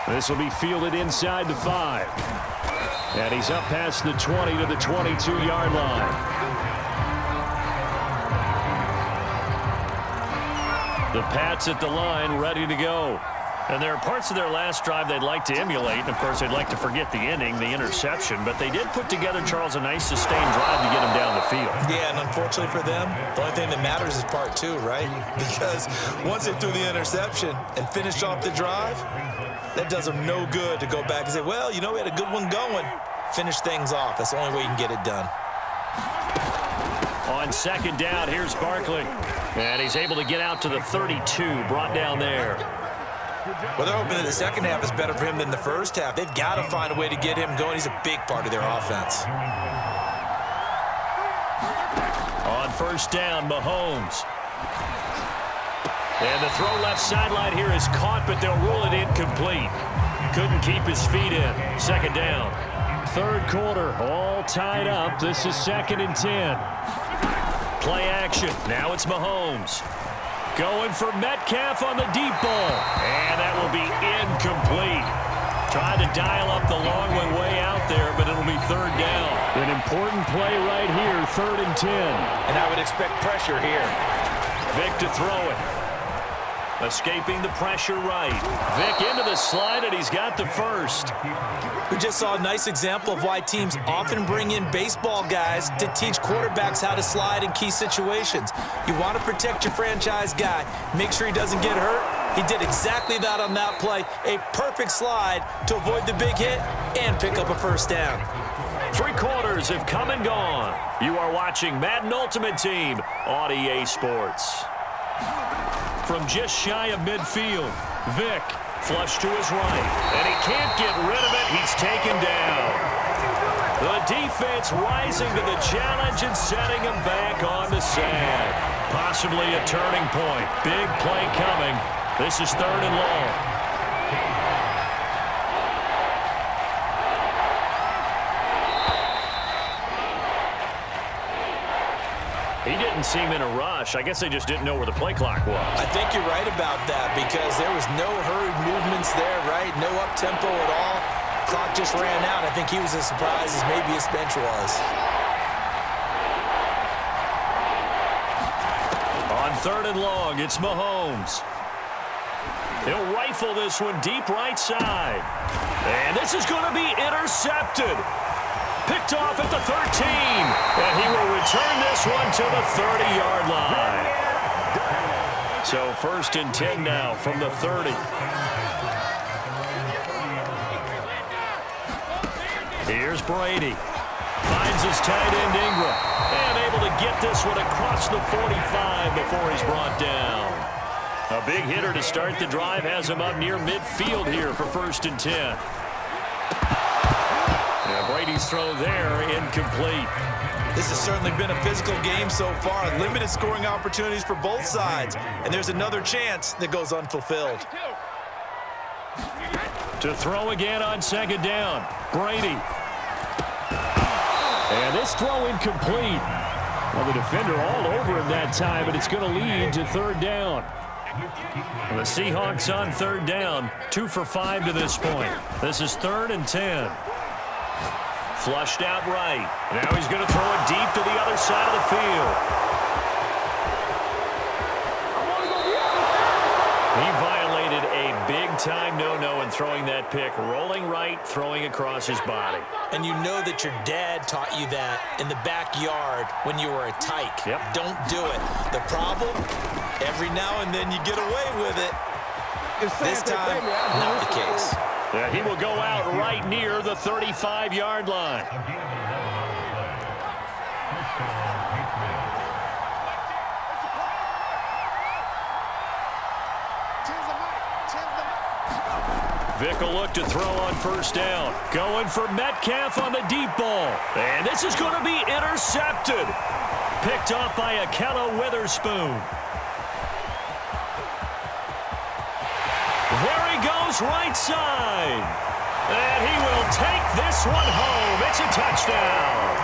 This will be fielded inside the 5. And he's up past the 20 to the 22-yard line. The Pats at the line, ready to go. And there are parts of their last drive they'd like to emulate. And, of course, they'd like to forget the inning, the interception. But they did put together, Charles, a nice sustained drive to get him down the field. Yeah, and unfortunately for them, the only thing that matters is part 2, right? Because once they threw the interception and finished off the drive, that does them no good to go back and say, well, you know, we had a good one going. Finish things off. That's the only way you can get it done. On second down, here's Barkley. And he's able to get out to the 32, brought down there. Well, they're hoping that the second half is better for him than the first half. They've got to find a way to get him going. He's a big part of their offense. On first down, Mahomes. And the throw left sideline here is caught, but they'll rule it incomplete. Couldn't keep his feet in. Second down. Third quarter, all tied up. This is 2nd and 10. Play action. Now it's Mahomes. Going for Metcalf on the deep ball. And that will be incomplete. Trying to dial up the long one way out there, but it'll be third down. An important play right here, 3rd and 10. And I would expect pressure here. Vic to throw it. Escaping the pressure right. Vic into the slide, and he's got the first. We just saw a nice example of why teams often bring in baseball guys to teach quarterbacks how to slide in key situations. You want to protect your franchise guy. Make sure he doesn't get hurt. He did exactly that on that play. A perfect slide to avoid the big hit and pick up a first down. 3 quarters have come and gone. You are watching Madden Ultimate Team on EA Sports. From just shy of midfield, Vic flush to his right, and he can't get rid of it. He's taken down. The defense rising to the challenge and setting him back on the sand. Possibly a turning point. Big play coming. This is 3rd and long. He didn't seem in a rush. I guess they just didn't know where the play clock was. I think you're right about that because there was no hurried movements there, right? No up-tempo at all. Clock just ran out. I think he was as surprised as maybe his bench was. On 3rd and long, it's Mahomes. He'll rifle this one deep right side. And this is going to be intercepted. Picked off at the 13, and he will return this one to the 30-yard line. So 1st and 10 now from the 30. Here's Brady. Finds his tight end Ingram, and able to get this one across the 45 before he's brought down. A big hitter to start the drive has him up near midfield here for 1st and 10. Brady's throw there, incomplete. This has certainly been a physical game so far. Limited scoring opportunities for both sides. And there's another chance that goes unfulfilled. To throw again on 2nd down. Brady. And this throw incomplete. Well, the defender all over him that time, but it's going to lead to 3rd down. The Seahawks on 3rd down. 2 for 5 to this point. This is 3rd and 10. Flushed out right. Now he's going to throw it deep to the other side of the field. He violated a big-time no-no in throwing that pick. Rolling right, throwing across his body. And you know that your dad taught you that in the backyard when you were a tyke. Yep. Don't do it. The problem, every now and then you get away with it. This time, not the case. Yeah, he will go out right near the 35-yard line. Vic will look to throw on 1st down. Going for Metcalf on the deep ball. And this is going to be intercepted. Picked off by Akello Witherspoon. There he goes, right side. And he will take this one home. It's a touchdown.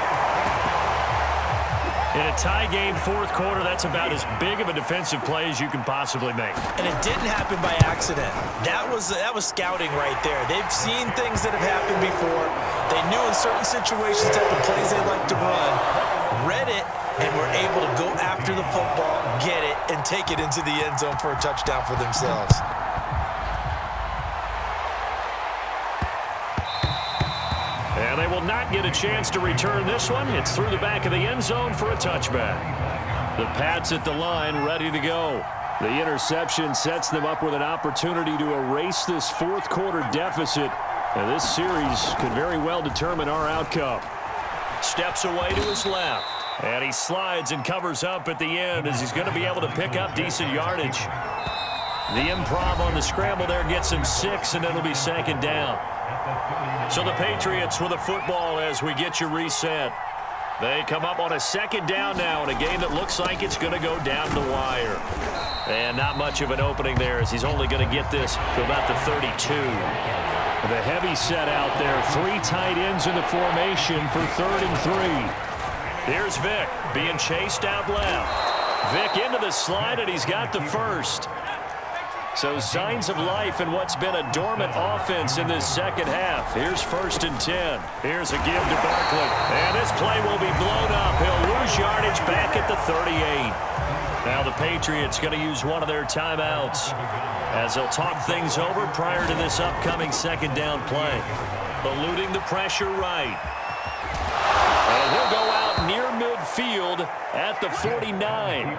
In a tie game fourth quarter, that's about as big of a defensive play as you can possibly make. And it didn't happen by accident. That was scouting right there. They've seen things that have happened before. They knew in certain situations type of plays they like to run, read it, and were able to go after the football, get it, and take it into the end zone for a touchdown for themselves. And they will not get a chance to return this one. It's through the back of the end zone for a touchback. The Pats at the line, ready to go. The interception sets them up with an opportunity to erase this fourth quarter deficit. And this series could very well determine our outcome. Steps away to his left. And he slides and covers up at the end as he's going to be able to pick up decent yardage. The improv on the scramble there gets him 6, and it'll be second down. So the Patriots with a football as we get you reset. They come up on a second down now in a game that looks like it's going to go down the wire. And not much of an opening there as he's only going to get this to about the 32. The heavy set out there. 3 tight ends in the formation for 3rd and 3. Here's Vick being chased out left. Vick into the slide, and he's got the first. So signs of life in what's been a dormant offense in this second half. Here's 1st and 10. Here's a give to Barkley. And this play will be blown up. He'll lose yardage back at the 38. Now the Patriots going to use one of their timeouts as they'll talk things over prior to this upcoming second down play. Eluding the pressure right. And he'll go out near midfield at the 49.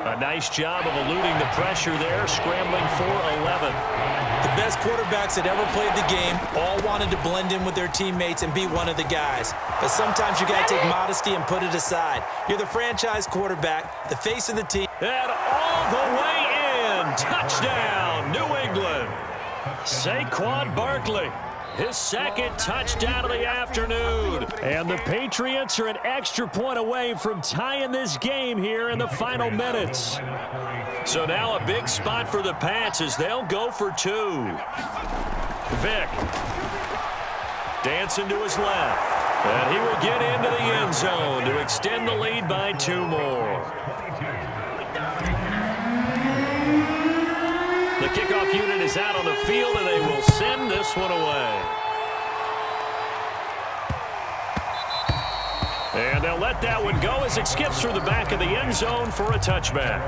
A nice job of eluding the pressure there, scrambling for 11. The best quarterbacks that ever played the game all wanted to blend in with their teammates and be one of the guys. But sometimes you got to take modesty and put it aside. You're the franchise quarterback, the face of the team. And all the way in. Touchdown, New England. Saquon Barkley. His second touchdown of the afternoon. And the Patriots are an extra point away from tying this game here in the final minutes. So now a big spot for the Pats as they'll go for 2. Vick dancing to his left. And he will get into the end zone to extend the lead by 2 more. The kickoff unit is out on the field, and they will send this one away. And they'll let that one go as it skips through the back of the end zone for a touchback.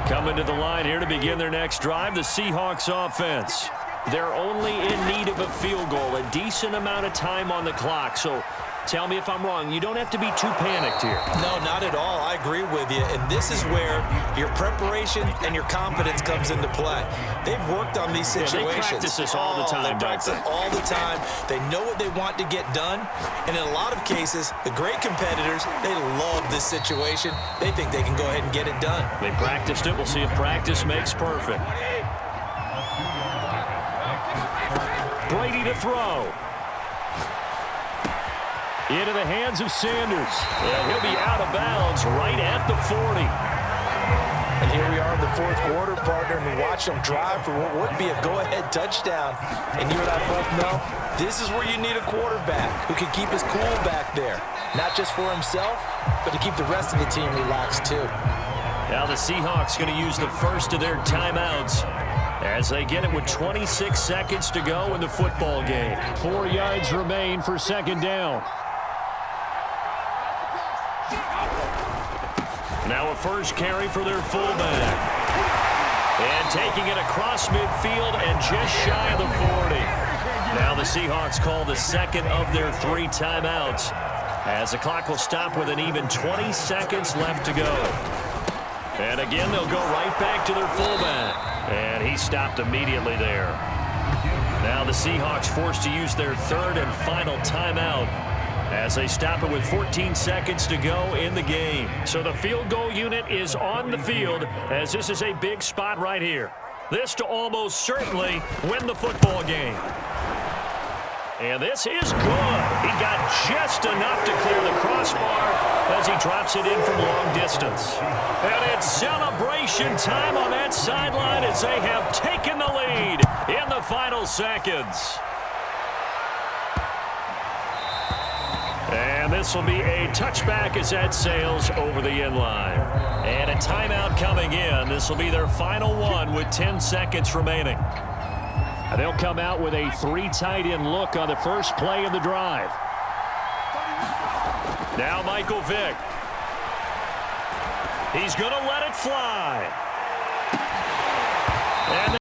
Coming to the line here to begin their next drive, the Seahawks offense. They're only in need of a field goal, a decent amount of time on the clock. So tell me if I'm wrong. You don't have to be too panicked here. No, not at all. I agree with you. And this is where your preparation and your confidence comes into play. They've worked on these situations. Yeah, they practice this all the time, They practice it all the time. They know what they want to get done. And in a lot of cases, the great competitors, they love this situation. They think they can go ahead and get it done. They practiced it. We'll see if practice makes perfect. Brady to throw. Into the hands of Sanders. And he'll be out of bounds right at the 40. And here we are in the fourth quarter, partner, and we watch them drive for what would be a go-ahead touchdown. And you and I both know this is where you need a quarterback who can keep his cool back there. Not just for himself, but to keep the rest of the team relaxed too. Now the Seahawks going to use the first of their timeouts as they get it with 26 seconds to go in the football game. 4 yards remain for second down. Now a first carry for their fullback. And taking it across midfield and just shy of the 40. Now the Seahawks call the second of their 3 timeouts as the clock will stop with an even 20 seconds left to go. And again, they'll go right back to their fullback. And he stopped immediately there. Now the Seahawks forced to use their 3rd and final timeout as they stop it with 14 seconds to go in the game. So the field goal unit is on the field as this is a big spot right here. This to almost certainly win the football game. And this is good. He got just enough to clear the crossbar as he drops it in from long distance. And it's celebration time on that sideline as they have taken the lead in the final seconds. And this this will be a touchback as that sails over the end line. And a timeout coming in. This will be their final one with 10 seconds remaining. And they'll come out with a 3 tight end look on the first play of the drive. Now Michael Vick. He's going to let it fly. And